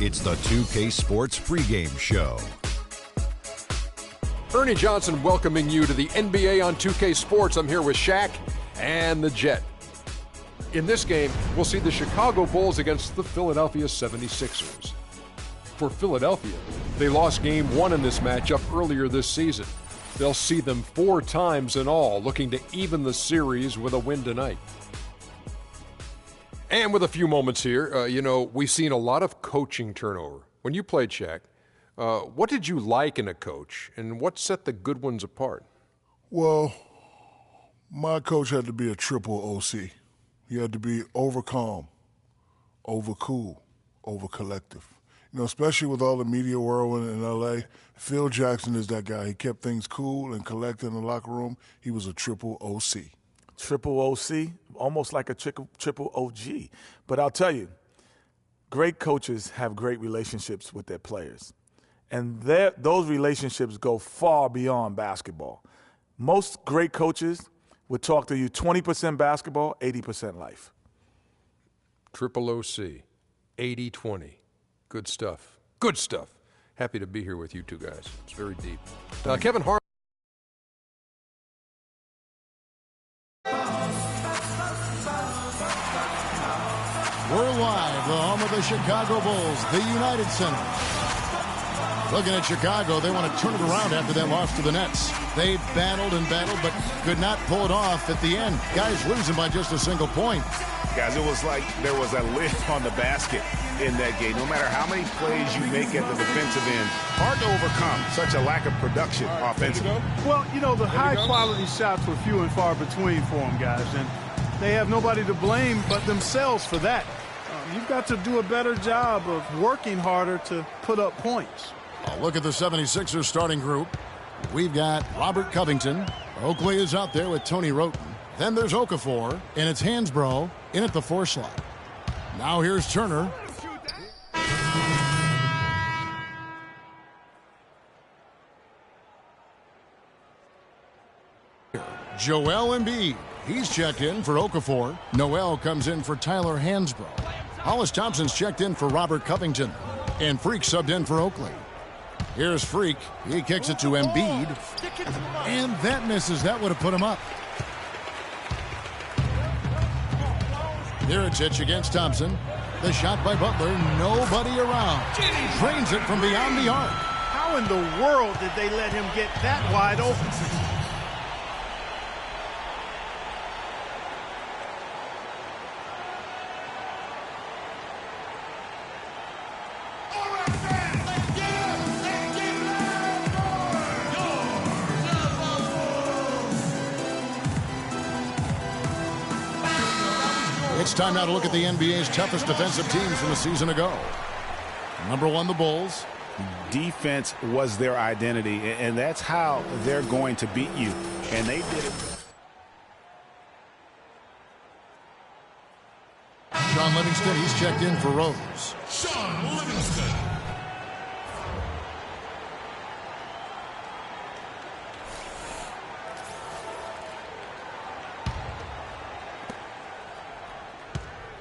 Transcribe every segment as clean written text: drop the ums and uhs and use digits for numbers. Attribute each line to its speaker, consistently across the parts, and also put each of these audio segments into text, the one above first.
Speaker 1: It's the 2K Sports pregame show.
Speaker 2: Ernie Johnson welcoming you to the NBA on 2K Sports. I'm here with Shaq and the Jet. In this game, we'll see the Chicago Bulls against the Philadelphia 76ers. For Philadelphia, they lost Game 1 in this matchup earlier this season. They'll see them 4 times in all, looking to even the series with a win tonight. And with a few moments here, we've seen a lot of coaching turnover. When you played, Shaq, what did you like in a coach, and what set the good ones apart?
Speaker 3: Well, my coach had to be a triple OC. He had to be over calm, over cool, over collective. Especially with all the media whirlwind in L.A., Phil Jackson is that guy. He kept things cool and collected in the locker room. He was a triple OC.
Speaker 4: Triple OC, almost like a triple OG. But I'll tell you, great coaches have great relationships with their players. And those relationships go far beyond basketball. Most great coaches would talk to you 20% basketball, 80% life.
Speaker 2: Triple OC, 80-20. Good stuff. Good stuff. Happy to be here with you two guys. It's very deep. Kevin Harlan.
Speaker 5: We're live, the home of the Chicago Bulls, the United Center. Looking at Chicago, they want to turn it around after that loss to the Nets. They battled and battled, but could not pull it off at the end. Guys losing by just a single point.
Speaker 6: Guys, it was like there was a lid on the basket in that game. No matter how many plays you make at the defensive end, hard to overcome such a lack of production offensively.
Speaker 7: Well, the high-quality shots were few and far between for them, guys, and they have nobody to blame but themselves for that. You've got to do a better job of working harder to put up points.
Speaker 5: Look at the 76ers starting group. We've got Robert Covington. Oakley is out there with Tony Roten. Then there's Okafor, and it's Hansbrough in at the 4 slot. Now here's Turner. Joel Embiid. He's checked in for Okafor. Noel comes in for Tyler Hansbrough. Hollis Thompson's checked in for Robert Covington. And Freak subbed in for Oakley. Here's Freak. He kicks it to Embiid. And that misses. That would have put him up. Mirotic against Thompson. The shot by Butler. Nobody around. Drains it from beyond the arc.
Speaker 7: How in the world did they let him get that wide open?
Speaker 5: It's time now to look at the NBA's toughest defensive teams from a season ago. Number 1, the Bulls.
Speaker 6: Defense was their identity, and that's how they're going to beat you. And they did it.
Speaker 5: Sean Livingston, he's checked in for Rose.
Speaker 8: Sean Livingston.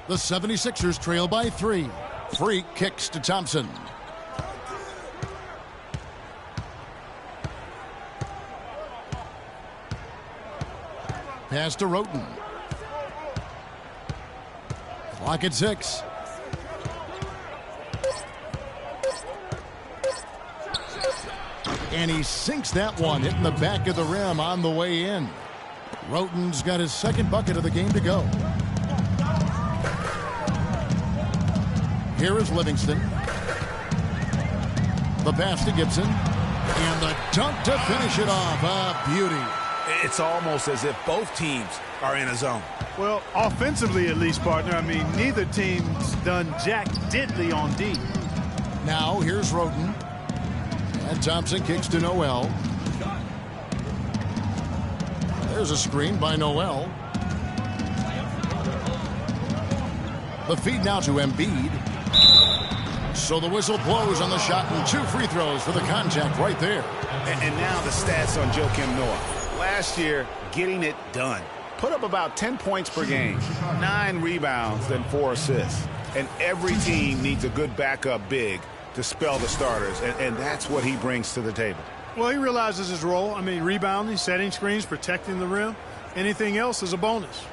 Speaker 5: The 76ers trail by 3. Freak kicks to Thompson. Pass to Roten. Clock at 6. And he sinks that one, hitting the back of the rim on the way in. Roten's got his second bucket of the game to go. Here is Livingston. The pass to Gibson. And the dunk to finish it off. A beauty.
Speaker 6: It's almost as if both teams are in a zone.
Speaker 7: Well, offensively at least, partner. Neither team's done jack diddly on D.
Speaker 5: Now here's Roten. And Thompson kicks to Noel. There's a screen by Noel. The feed now to Embiid. So the whistle blows on the shot and 2 free throws for the contact right there.
Speaker 6: And now the stats on Joakim Noah. Last year, getting it done. Put up about 10 points per game, 9 rebounds, then 4 assists. And every team needs a good backup big to spell the starters, and that's what he brings to the table.
Speaker 7: Well, he realizes his role. I mean, rebounding, setting screens, protecting the rim. Anything else is a bonus.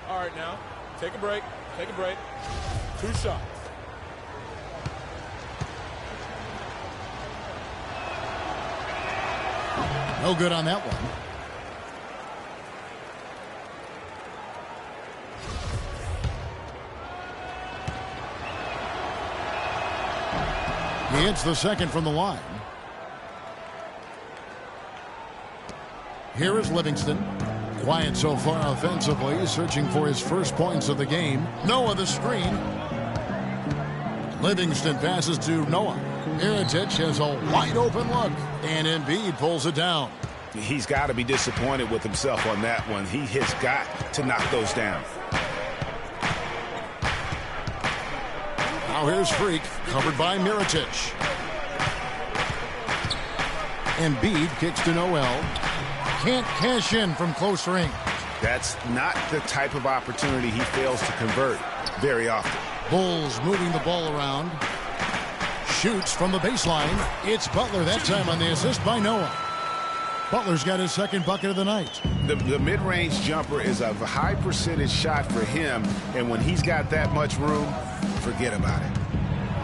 Speaker 8: All right, now, take a break. Take a break. 2 shots.
Speaker 5: No good on that one. He hits the second from the line. Here is Livingston. Quiet so far offensively, searching for his first points of the game. Noah the screen. Livingston passes to Noah. Mirotic has a wide open look, and Embiid pulls it down.
Speaker 6: He's got to be disappointed with himself on that one. He has got to knock those down.
Speaker 5: Now here's Freak, covered by Mirotic. Embiid kicks to Noel. Can't cash in from close range.
Speaker 6: That's not the type of opportunity he fails to convert very often.
Speaker 5: Bulls moving the ball around. Shoots from the baseline. It's Butler that time on the assist by Noah. Butler's got his second bucket of the night.
Speaker 6: The mid-range jumper is a high percentage shot for him, and when he's got that much room, forget about it.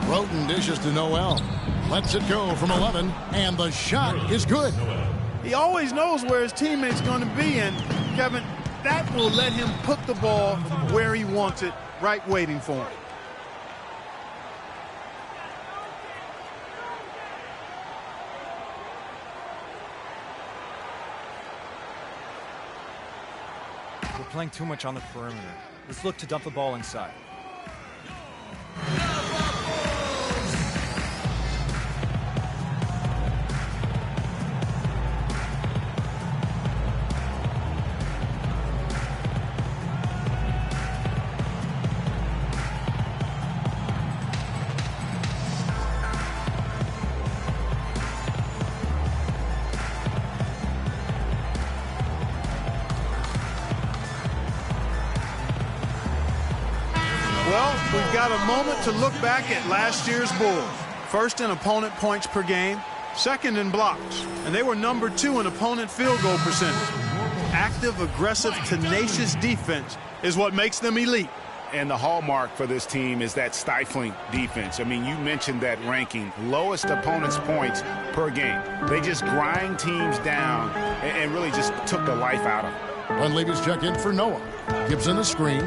Speaker 5: Roten dishes to Noel. Lets it go from 11, and the shot is good.
Speaker 7: He always knows where his teammate's going to be, and, Kevin, that will let him put the ball where he wants it, right waiting for him.
Speaker 9: We're playing too much on the perimeter. Let's look to dump the ball inside.
Speaker 7: We've got a moment to look back at last year's Bulls. First in opponent points per game, second in blocks, and they were number 2 in opponent field goal percentage. Active, aggressive, tenacious defense is what makes them elite.
Speaker 6: And the hallmark for this team is that stifling defense. I mean, you mentioned that ranking, lowest opponents' points per game. They just grind teams down and really just took the life out of them.
Speaker 5: Dunleavy's check in for Noah. Gibson the screen.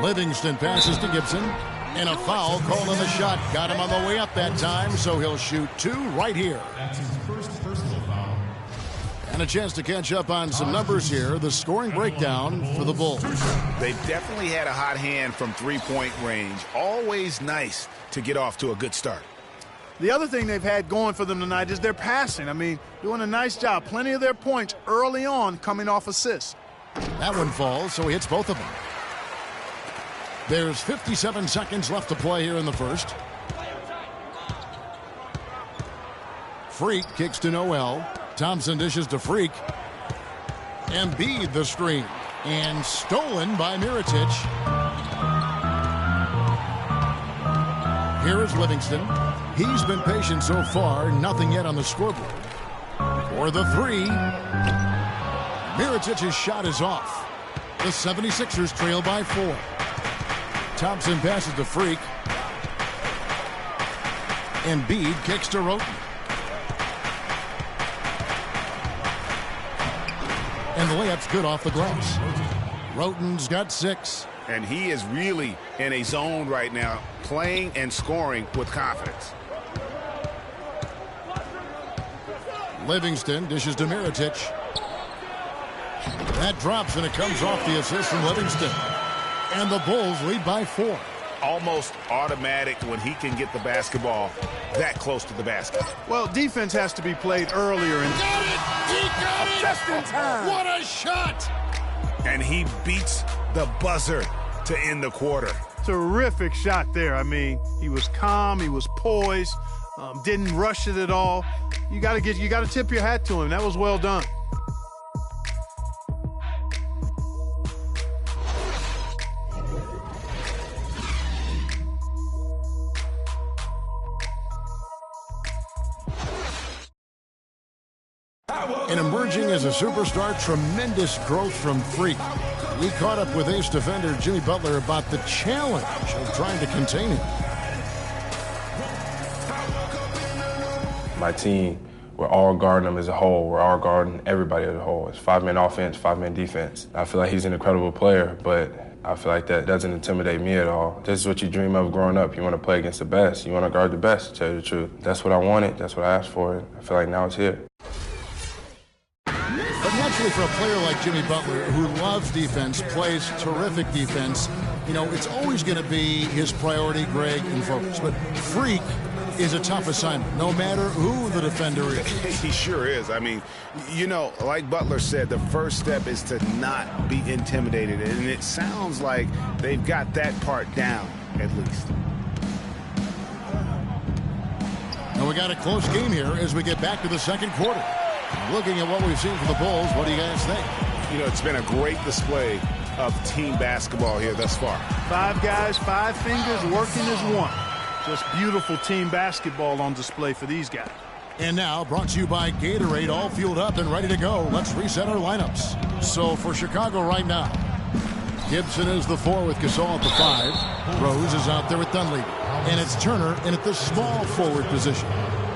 Speaker 5: Livingston passes to Gibson. And a foul called on the shot. Got him on the way up that time, so he'll shoot 2 right here.
Speaker 10: That's his first personal foul.
Speaker 5: And a chance to catch up on some numbers here. The scoring breakdown for the Bulls.
Speaker 6: They've definitely had a hot hand from three-point range. Always nice to get off to a good start.
Speaker 7: The other thing they've had going for them tonight is their passing. I mean, doing a nice job. Plenty of their points early on coming off assists.
Speaker 5: That one falls, so he hits both of them. There's 57 seconds left to play here in the first. Freak kicks to Noel. Thompson dishes to Freak. Embiid the screen. And stolen by Mirotic. Here is Livingston. He's been patient so far. Nothing yet on the scoreboard. For the 3. Mirotic's shot is off. The 76ers trail by 4. Thompson passes to Freak. Embiid kicks to Roten. And the layup's good off the glass. Roten's got 6.
Speaker 6: And he is really in a zone right now, playing and scoring with confidence.
Speaker 5: Livingston dishes to Mirotic. That drops, and it comes off the assist from Livingston. And the Bulls lead by 4.
Speaker 6: Almost automatic when he can get the basketball that close to the basket.
Speaker 7: Well, defense has to be played earlier. And
Speaker 5: Got it! He got it!
Speaker 7: just in time.
Speaker 5: What a shot!
Speaker 6: And he beats the buzzer to end the quarter.
Speaker 7: Terrific shot there. I mean, he was calm, he was poised, didn't rush it at all. You got to tip your hat to him. That was well done.
Speaker 5: And emerging as a superstar, tremendous growth from Freak. We caught up with ace defender Jimmy Butler about the challenge of trying to contain him.
Speaker 11: My team, we're all guarding him as a whole. We're all guarding everybody as a whole. It's 5-man offense, 5-man defense. I feel like he's an incredible player, but I feel like that doesn't intimidate me at all. This is what you dream of growing up. You want to play against the best. You want to guard the best, to tell you the truth. That's what I wanted. That's what I asked for. I feel like now it's here.
Speaker 5: But naturally, for a player like Jimmy Butler, who loves defense, plays terrific defense, you know, it's always going to be his priority, Greg, and focus. But Freak is a tough assignment, no matter who the defender is.
Speaker 6: He sure is. I mean, you know, like Butler said, the first step is to not be intimidated. And it sounds like they've got that part down, at least.
Speaker 5: And we got a close game here as we get back to the second quarter. Looking at what we've seen from the Bulls, what do you guys think?
Speaker 6: You know, it's been a great display of team basketball here thus far.
Speaker 7: 5 guys, 5 fingers working as one. Just beautiful team basketball on display for these guys.
Speaker 5: And now, brought to you by Gatorade, all fueled up and ready to go. Let's reset our lineups. So for Chicago right now, Gibson is the 4 with Gasol at the 5. Rose is out there with Dunleavy. And it's Turner in at the small forward position.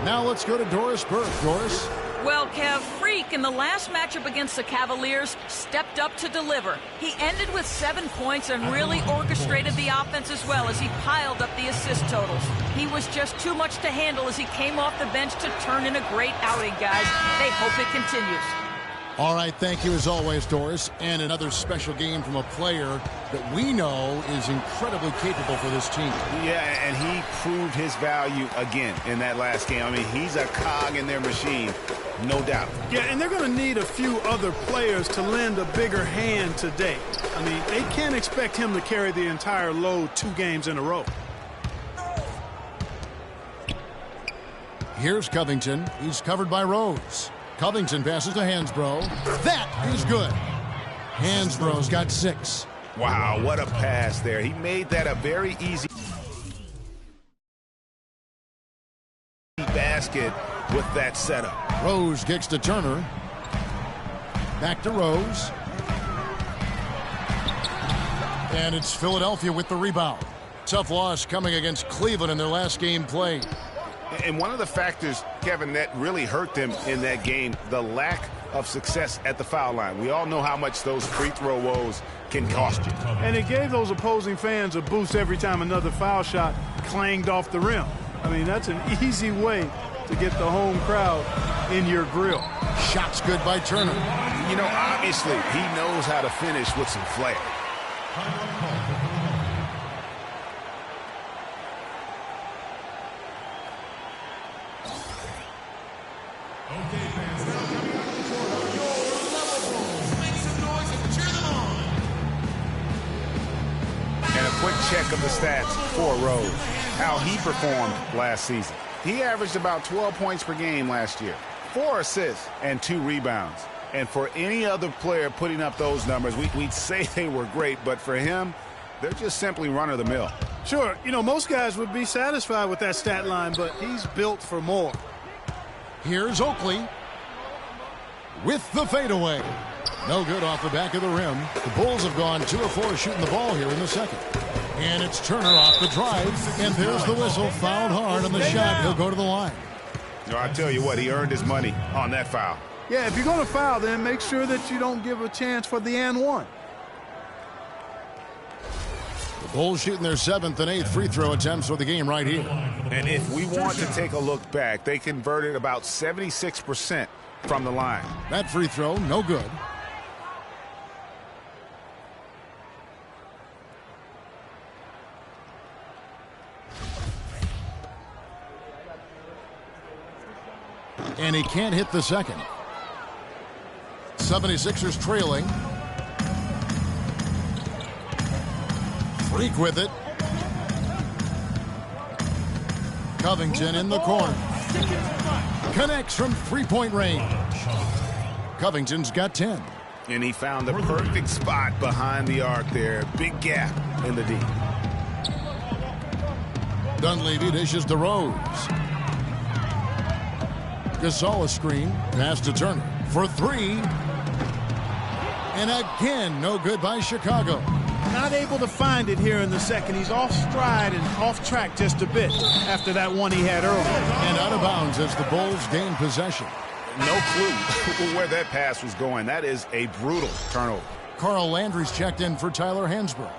Speaker 5: Now let's go to Doris Burke. Doris?
Speaker 12: Well, Kev, Freak in the last matchup against the Cavaliers stepped up to deliver. He ended with 7 points and really orchestrated the offense as well as he piled up the assist totals. He was just too much to handle as he came off the bench to turn in a great outing, guys. They hope it continues.
Speaker 5: All right, thank you as always, Doris. And another special game from a player that we know is incredibly capable for this team.
Speaker 6: Yeah, and he proved his value again in that last game. I mean, he's a cog in their machine, no doubt.
Speaker 7: Yeah, and they're going to need a few other players to lend a bigger hand today. I mean, they can't expect him to carry the entire load 2 games in a row.
Speaker 5: Here's Covington. He's covered by Rose. Covington passes to Hansbrough. That is good. Hansbrough's got 6.
Speaker 6: Wow, what a pass there. He made that a very easy basket with that setup.
Speaker 5: Rose kicks to Turner. Back to Rose. And it's Philadelphia with the rebound. Tough loss coming against Cleveland in their last game played.
Speaker 6: And one of the factors, Kevin, that really hurt them in that game, the lack of success at the foul line. We all know how much those free throw woes can cost you.
Speaker 7: And it gave those opposing fans a boost every time another foul shot clanged off the rim. I mean, that's an easy way to get the home crowd in your grill.
Speaker 5: Shots good by Turner.
Speaker 6: You know, obviously, he knows how to finish with some flair. Check of the stats for Rose, how he performed last season. He averaged about 12 points per game last year, 4 assists and 2 rebounds. And for any other player putting up those numbers, we'd say they were great, but for him, they're just simply run-of-the-mill.
Speaker 7: Sure, you know, most guys would be satisfied with that stat line, but he's built for more.
Speaker 5: Here's Oakley with the fadeaway. No good off the back of the rim. The Bulls have gone 2 of 4 shooting the ball here in the second. And it's Turner off the drive. And there's the whistle. Fouled hard on the shot. He'll go to the line.
Speaker 6: No, I tell you what, he earned his money on that foul.
Speaker 7: Yeah, if you're going to foul, then make sure that you don't give a chance for the and one.
Speaker 5: The Bulls shooting their 7th and 8th free throw attempts for the game right here.
Speaker 6: And if we want to take a look back, they converted about 76% from the line.
Speaker 5: That free throw, no good. And he can't hit the second. 76ers trailing. Freak with it. Covington in the corner. Connects from three-point range. Covington's got 10.
Speaker 6: And he found the perfect spot behind the arc there. Big gap in the D.
Speaker 5: Dunleavy dishes to Rose. Gasol a screen. Pass to Turner for three. And again, no good by Chicago.
Speaker 7: Not able to find it here in the second. He's off stride and off track just a bit after that one he had earlier.
Speaker 5: And out of bounds as the Bulls gain possession.
Speaker 6: No clue where that pass was going. That is a brutal turnover.
Speaker 5: Carl Landry's checked in for Tyler Hansbrough.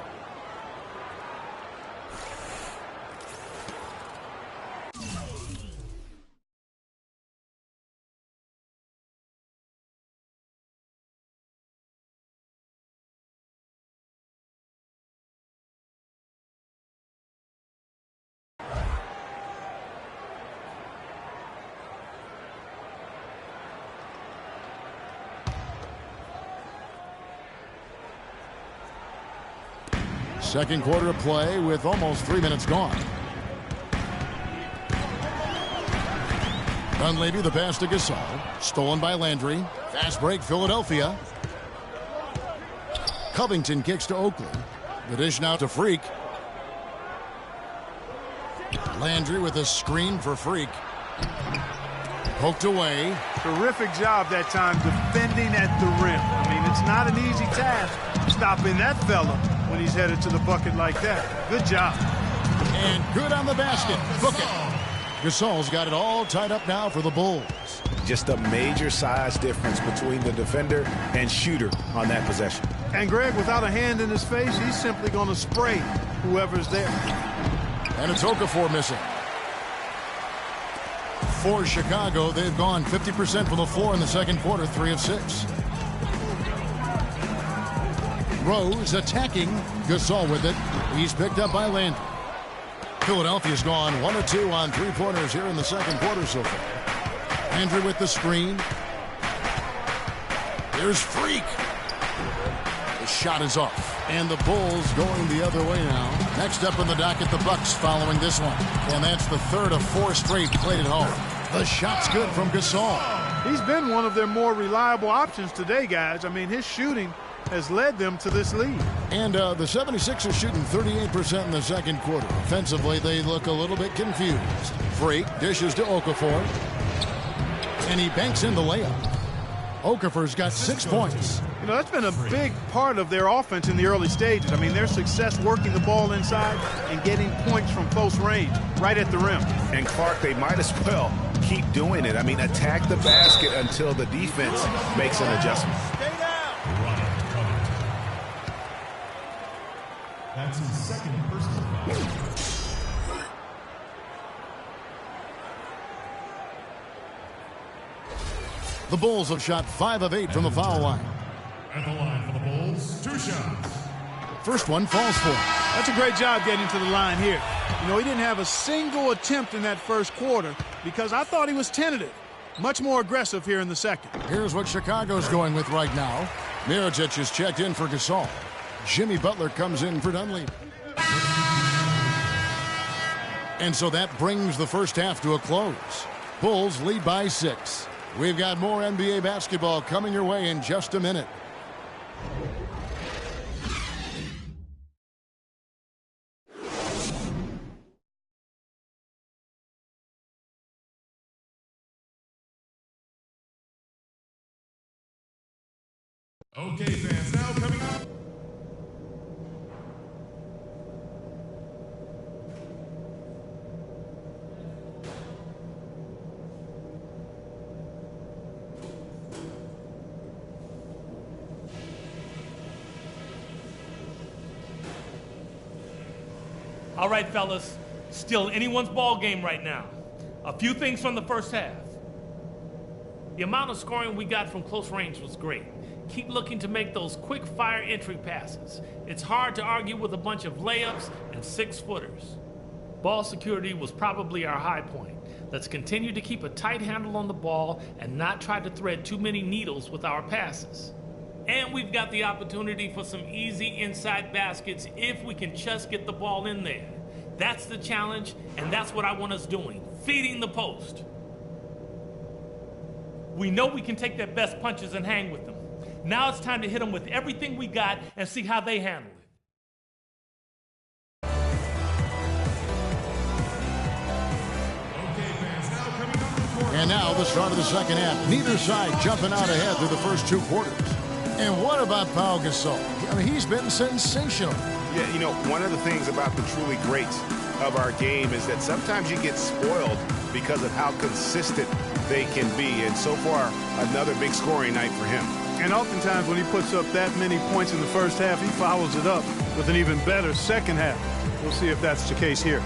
Speaker 5: Second quarter of play with almost 3 minutes gone. Dunleavy the pass to Gasol. Stolen by Landry. Fast break Philadelphia. Covington kicks to Oakley. The dish now to Freak. Landry with a screen for Freak. Poked away.
Speaker 7: Terrific job that time defending at the rim. I mean, it's not an easy task stopping that fella when he's headed to the bucket like that. Good job.
Speaker 5: And good on the basket. Book it. Gasol's got it all tied up now for the Bulls.
Speaker 6: Just a major size difference between the defender and shooter on that possession.
Speaker 7: And Greg, without a hand in his face, he's simply going to spray whoever's there.
Speaker 5: And it's Okafor missing. For Chicago, they've gone 50% from the floor in the second quarter, 3 of 6. Rose attacking. Gasol with it. He's picked up by Landry. Philadelphia's gone 1 of 2 on three-pointers here in the second quarter so far. Landry with the screen. Here's Freak. The shot is off. And the Bulls going the other way now. Next up in the docket, the Bucks following this one. And that's the third of 4 straight played at home. The shot's good from Gasol.
Speaker 7: He's been one of their more reliable options today, guys. I mean, his shooting has led them to this lead.
Speaker 5: And the 76ers shooting 38% in the second quarter. Offensively, they look a little bit confused. Freak dishes to Okafor. And he banks in the layup. Okafor's got 6 points.
Speaker 7: You know, that's been a big part of their offense in the early stages. I mean, their success working the ball inside and getting points from close range, right at the rim.
Speaker 6: And Clark, they might as well keep doing it. I mean, attack the basket until the defense makes an adjustment.
Speaker 10: That's his second personal foul.
Speaker 5: The Bulls have shot 5 of 8 from the foul line.
Speaker 10: At the line for the Bulls, 2 shots.
Speaker 5: First one falls for him.
Speaker 7: That's a great job getting to the line here. You know, he didn't have a single attempt in that first quarter because I thought he was tentative. Much more aggressive here in the second.
Speaker 5: Here's what Chicago's going with right now. Mirotic is checked in for Gasol. Jimmy Butler comes in for Dunleavy. And so that brings the first half to a close. Bulls lead by 6. We've got more NBA basketball coming your way in just a minute.
Speaker 10: Okay, fans, now coming up.
Speaker 13: All right, fellas, still anyone's ball game right now. A few things from the first half. The amount of scoring we got from close range was great. Keep looking to make those quick fire entry passes. It's hard to argue with a bunch of layups and 6-footers. Ball security was probably our high point. Let's continue to keep a tight handle on the ball and not try to thread too many needles with our passes. And we've got the opportunity for some easy inside baskets if we can just get the ball in there. That's the challenge, and that's what I want us doing, feeding the post. We know we can take their best punches and hang with them. Now it's time to hit them with everything we got and see how they handle it.
Speaker 5: And now the start of the second half. Neither side jumping out ahead through the first 2 quarters. And what about Pau Gasol? I mean, he's been sensational.
Speaker 6: Yeah, you know, one of the things about the truly greats of our game is that sometimes you get spoiled because of how consistent they can be. And so far, another big scoring night for him.
Speaker 7: And oftentimes when he puts up that many points in the first half, he follows it up with an even better second half. We'll see if that's the case here.